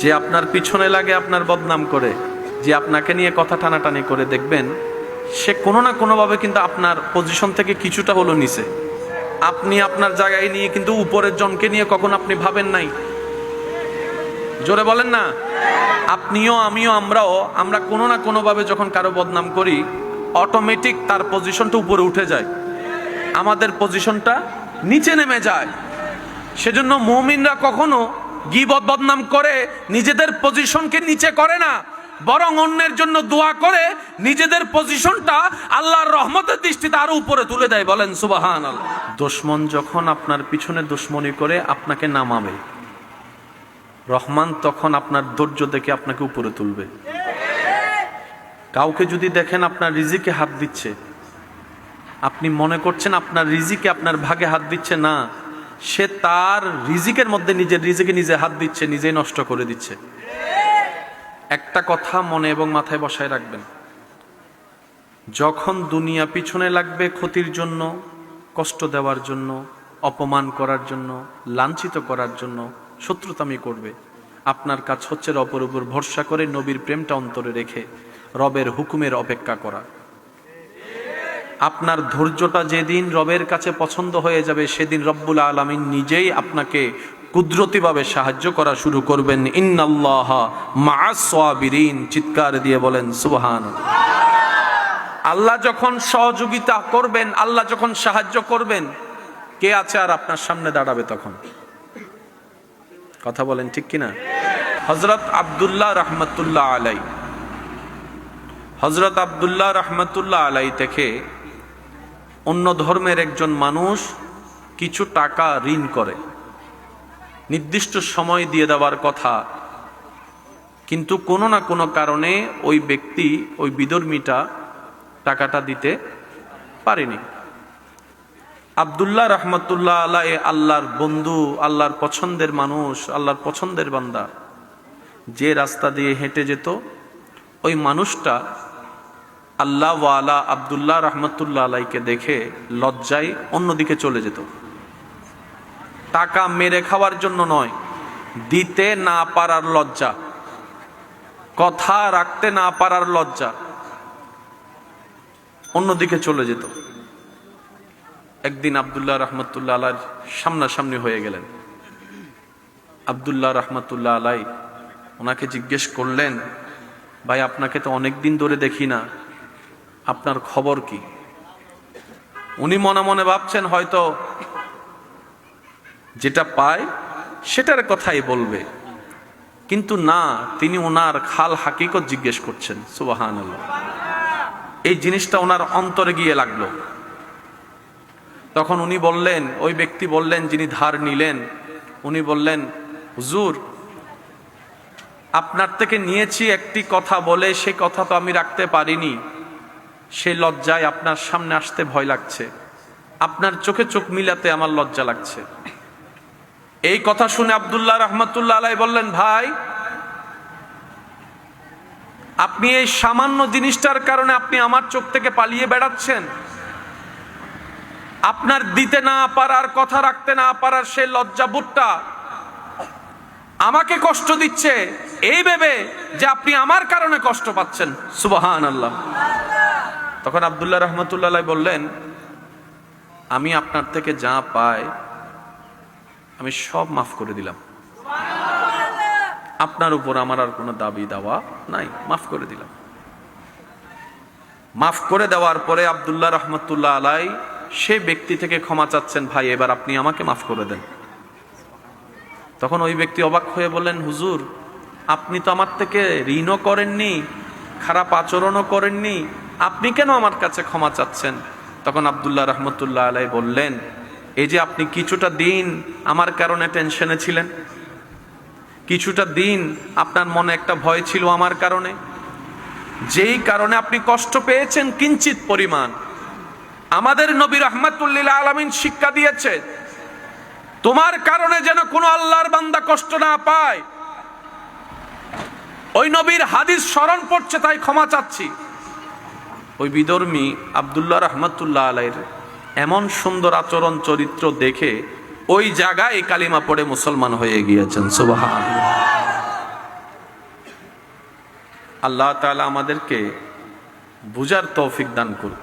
যে আপনার পিছনে লাগে আপনার বদনাম করে, যে আপনাকে নিয়ে কথা টানাটানি করে, দেখবেন সে কোনো না কোনোভাবে কিন্তু আপনার পজিশন থেকে কিছুটা হলো নিচে। আপনি আপনার জায়গায় নিয়ে কিন্তু উপরের জনকে নিয়ে কখন আপনি ভাবেন নাই? জোরে বলেন না। আপনিও আমিও আমরা কোনো না কোনোভাবে যখন কারো বদনাম করি, অটোমেটিক তার পজিশনটা উপরে উঠে যায়, আমাদের পজিশনটা নিচে নেমে যায়। সেজন্য মুমিনরা কখনো গীবত বদনাম করে নিজেদের পজিশনকে নিচে করে না, বরং অন্যের জন্য দোয়া করে নিজেদের পজিশনটা আল্লাহর রহমতের দৃষ্টিতে আরো উপরে তুলে দেয়। বলেন সুবহানাল্লাহ। দুশমন যখন আপনার পিছনে দুশমনি করে আপনাকে নামাবে, রহমান তখন আপনার ধৈর্য দেখে আপনাকে উপরে তুলবে। কাউকে যদি দেখেন আপনার রিজিকে হাত দিচ্ছে, আপনি মনে করছেন আপনার রিজিকে আপনার ভাগে হাত দিচ্ছে, না, সে তার রিজিকের মধ্যে নিজের রিজিকে নিজে হাত দিচ্ছে, নিজেই নষ্ট করে দিচ্ছে। একটা কথা মনে এবং মাথায় বসায় রাখবেন, যখন দুনিয়া পিছনে লাগবে ক্ষতির জন্য, কষ্ট দেওয়ার জন্য, অপমান করার জন্য, লাঞ্ছিত করার জন্য, শত্রুতামি করবে, আপনার কাজ হচ্ছে রবের উপর ভরসা করে নবীর প্রেমটা অন্তরে রেখে রবের হুকুমের অপেক্ষা করা। আপনার ধৈর্যটা যেদিন রবের কাছে পছন্দ হয়ে যাবে, সেদিন রব্বুল আলামিন নিজেই আপনাকে কুদরতিভাবে সাহায্য করা শুরু করবেন। ইন্নাল্লাহা মা'আস সাবিরিন। চিৎকার দিয়ে বলেন সুবহানাল্লাহ। আল্লাহ যখন সহযোগিতা করবেন, আল্লাহ যখন সাহায্য করবেন, কে আছে আর আপনার সামনে দাঁড়াবে তখন? কথা বলেন ঠিক কিনা? হযরত আব্দুল্লাহ রাহমাতুল্লাহ আলাইহি, হযরত আব্দুল্লাহ রাহমাতুল্লাহ আলাইহি থেকে অন্য ধর্মের একজন মানুষ কিছু টাকা ঋণ করে, নির্দিষ্ট সময় দিয়ে দেওয়ার কথা, কিন্তু কোনো না কোনো কারণে ওই ব্যক্তি, ওই বিধর্মীটা টাকাটা দিতে পারেনি। আব্দুল্লাহ রাহমাতুল্লাহ আলাইহি আল্লাহর বন্ধু, আল্লাহর পছন্দের মানুষ, আল্লাহর পছন্দের বান্দা, যে রাস্তা দিয়ে হেঁটে যেত, ওই মানুষটা আল্লাহ ওয়ালা আব্দুল্লাহ রাহমাতুল্লাহ আলাইহিকে দেখে লজ্জায় অন্যদিকে চলে যেত। টাকা মেরে খাওয়ার জন্য নয়, দিতে না পারার লজ্জা, কথা রাখতে না পারার লজ্জা, অন্যদিকে চলে যেত। একদিন আব্দুল্লাহ রাহমাতুল্লাহ আলাইহির সামনাসামনি হয়ে গেলেন। আব্দুল্লাহ রাহমাতুল্লাহ আলাইহি ওনাকে জিজ্ঞেস করলেন, ভাই, আপনাকে তো অনেকদিন ধরে দেখি না, আপনার খবর কি? উনি মনে মনে ভাবছেন হয়তো যেটা পায় সেটার কথাই বলবে, কিন্তু না, তিনি ওনার খাল হাকিকত জিজ্ঞেস করছেন। সুবহানাল্লাহ। এই জিনিসটা ওনার অন্তরে গিয়ে লাগলো। তখন উনি বললেন, ওই ব্যক্তি বললেন যিনি ধার নিলেন, উনি বললেন, হুজুর, আপনার থেকে নিয়েছি একটি কথা বলে, সে কথা তো আমি রাখতে পারিনি, সেই লজ্জায় আপনার সামনে আসতে ভয় লাগছে, আপনার চোখে চোখ মিলাতে আমার লজ্জা লাগছে। এই কথা শুনে আব্দুল্লাহ রাহমাতুল্লাহ আলাইহি বললেন, ভাই, আপনি এই সামান্য জিনিসটার কারণে আপনি আমার চোখ থেকে পালিয়ে বেড়াচ্ছেন? আপনার দিতে না পারার, কথা রাখতে না পারার সেই লজ্জাবোধটা আমাকে কষ্ট দিচ্ছে, এই ভেবে যে আপনি আমার কারণে কষ্ট পাচ্ছেন। সুবহানাল্লাহ। তখন আব্দুল্লাহ রাহমাতুল্লাহ আলাইহি বললেন, আমি আপনার থেকে যা পাই আমি সব মাফ করে দিলাম, আপনার উপর আমার আর কোনো দাবি দাওয়া নাই, মাফ করে দিলাম। মাফ করে দেওয়ার পরে আব্দুল্লাহ রাহমাতুল্লাহ আলাইহি সেই ব্যক্তি থেকে ক্ষমা চাচ্ছেন, ভাই, এবার আপনি আমাকে মাফ করে দেন। তখন ওই ব্যক্তি অবাক হয়ে বললেন, হুজুর, আপনি তো আমার থেকে ঋণও করেননি, খারাপ আচরণও করেননি, আপনি কেন আমার কাছে ক্ষমা চাচ্ছেন? তখন আব্দুল্লাহ রাহমাতুল্লাহ আলাইহি বললেন, এই যে আপনি কিছুটা দিন আমার কারণে টেনশনে ছিলেন, কিছুটা দিন আপনার মনে একটা ভয় ছিল আমার কারণে, যেই কারণে আপনি কষ্ট পেয়েছেন কিঞ্চিত পরিমাণ, আমাদের নবী রাহমাতুল লিল আলামিন শিক্ষা দিয়েছে, তোমার কারণে যেন কোনো আল্লাহর বান্দা কষ্ট না পায়। ওই নবীর হাদিস স্মরণ পড়ছে, তাই ক্ষমা চাচ্ছি। ওই বিধর্মী আব্দুল্লাহ রাহমাতুল্লাহ আলাইহির এমন সুন্দর আচরণ চরিত্র দেখে ওই জায়গায় কালিমা পড়ে মুসলমান হয়ে গিয়েছেন। সুবহানাল্লাহ। আল্লাহ তাআলা আমাদেরকে বুঝার তৌফিক দান করুন।